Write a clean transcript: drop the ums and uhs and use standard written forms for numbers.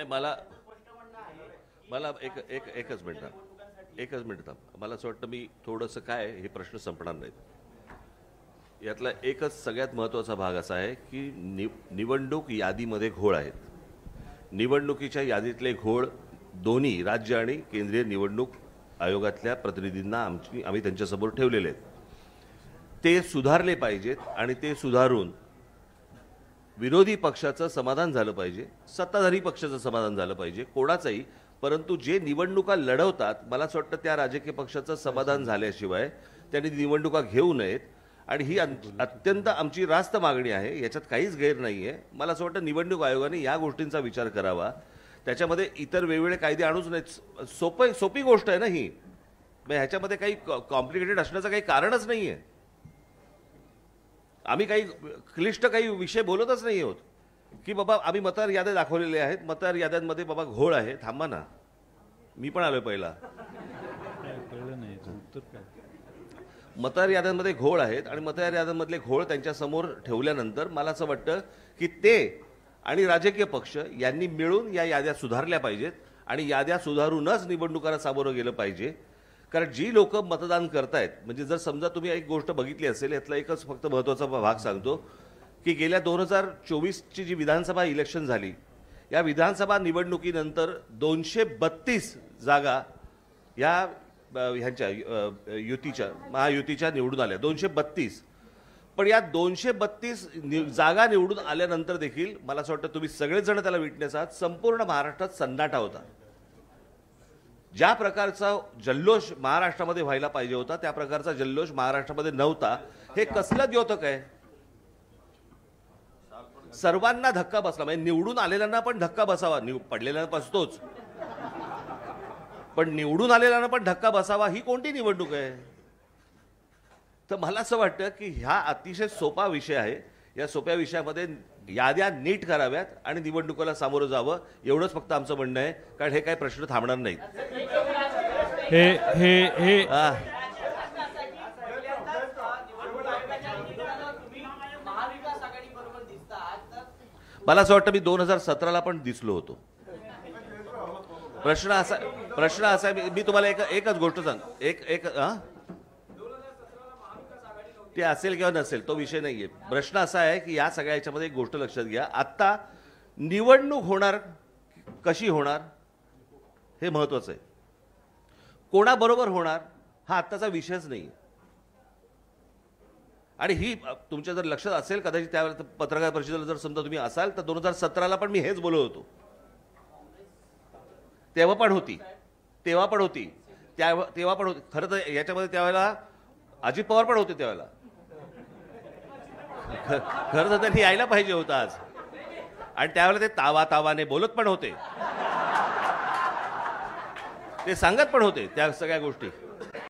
मला मला एकच मिनिट थांब. मला असं वाटतं मी थोडंसं काय हे प्रश्न संपणार नाहीत. यातला एकच सगळ्यात महत्त्वाचा भाग असा आहे की निवडणूक यादीमध्ये घोळ आहेत. निवडणुकीच्या यादीतले घोळ दोन्ही राज्य आणि केंद्रीय निवडणूक आयोगातल्या प्रतिनिधींना आम्ही त्यांच्यासमोर ठेवलेले आहेत. ते सुधारले पाहिजेत आणि ते सुधारून विरोधी पक्षाचं समाधान झालं पाहिजे, सत्ताधारी पक्षाचं समाधान झालं पाहिजे, कोणाचंही. परंतु जे निवडणुका लढवतात मला असं वाटतं त्या राजकीय पक्षाचं समाधान झाल्याशिवाय त्यांनी निवडणुका घेऊ नयेत. आणि ही अत्यंत आमची रास्त मागणी आहे, याच्यात काहीच गैर नाही आहे. मला असं वाटतं निवडणूक आयोगाने या गोष्टींचा विचार करावा. त्याच्यामध्ये इतर वेगवेगळे कायदे आणूच नाहीत. सोपी गोष्ट आहे ना ही. ह्याच्यामध्ये काही कॉम्प्लिकेटेड असण्याचं काही कारणच नाही आहे. आम्ही काही क्लिष्ट काही विषय बोलतच नाही आहोत की बाबा आम्ही मतदार याद्या दाखवलेल्या आहेत, मतदार याद्यांमध्ये बाबा घोळ आहे. थांबा ना, मी पण आलोय पहिला. मतदार याद्यांमध्ये घोळ आहेत आणि मतदार याद्यांमधले घोळ त्यांच्यासमोर ठेवल्यानंतर मला असं वाटतं की ते आणि राजकीय पक्ष यांनी मिळून या याद्या सुधारल्या पाहिजेत आणि याद्या सुधारूनच निवडणुकांना सामोरं गेलं पाहिजे. कारण जी लोक मतदान करतायत, म्हणजे जर समजा तुम्ही एक गोष्ट बघितली असेल, यातला एकच फक्त महत्त्वाचा भाग सांगतो की गेल्या 2024ची जी विधानसभा इलेक्शन झाली, या विधानसभा निवडणुकीनंतर 232 जागा या ह्यांच्या युतीच्या महायुतीच्या निवडून आल्या. 232. पण या 232 जागा निवडून आल्यानंतर देखील मला असं वाटतं तुम्ही सगळेजण त्याला विटनेस आहात, संपूर्ण महाराष्ट्रात सन्नाटा होता. ज्या प्रकारचा जल्लोष महाराष्ट्रामध्ये व्हायला पाहिजे होता त्या प्रकारचा जल्लोष महाराष्ट्रामध्ये नव्हता. हे कसलं द्योतक आहे. सर्वांना धक्का बसला, म्हणजे निवडून आलेल्यांना पण धक्का बसावा. पडलेल्यांना बसतोच, पण निवडून आलेल्यांना पण धक्का बसावा ही कोणती निवडणूक आहे. तर मला असं वाटतं की हा अतिशय सोपा विषय आहे. या सोप्या विषयामध्ये याद्या नीट कराव्यात आणि निवडणुकीला सामोरं जावं, एवढंच फक्त आमचं म्हणणं आहे. कारण हे काही प्रश्न थांबणार नाहीत. मला असं वाटतं मी 2017ला पण दिसलो होतो. प्रश्न असा मी तुम्हाला एकच गोष्ट सांग. ते असेल किंवा नसेल तो विषय नाहीये. प्रश्न असा आहे की या सगळ्या याच्यामध्ये एक गोष्ट लक्षात घ्या. आता निवडणूक होणार कशी होणार हे महत्वाचं आहे. कोणाबरोबर होणार हा आत्ताचा विषयच नाही. आणि ही तुमच्या जर लक्षात असेल कदाचित त्यावेळेला पत्रकार परिषदेला जर समजा तुम्ही असाल तर 2017ला पण मी हेच बोलत होतो. तेव्हा पण होती तेव्हा पण होती खरं तर याच्यामध्ये त्यावेळेला अजित पवार पण होते. त्यावेळेला खरं तर त्यांनी यायला पाहिजे होतं आज. आणि त्यावेळेला ते तावाने बोलत पण होते, ते सांगत पण होते त्या सगळ्या गोष्टी.